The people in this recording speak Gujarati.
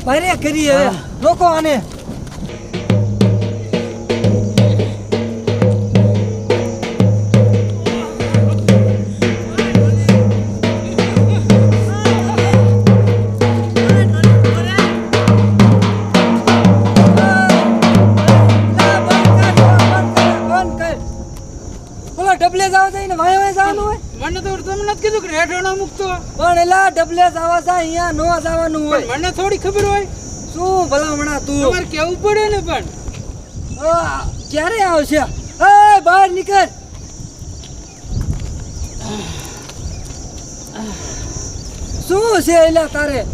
ભારે કરી હવે રોકો આને ડબલે જાવ છે ને વાય વાય જવાનું હોય મને તો તમને જ કીધું કે રેઠોણા મૂકતો પણ એલા ડબલે જવા છે અહીંયા નો જવાનું હોય મને થોડી ખબર હોય શું ભલામણા તું તમારે કેવું પડે ને પણ ક્યારે આવશે એ બહાર નીકળ શું છે એલા તારે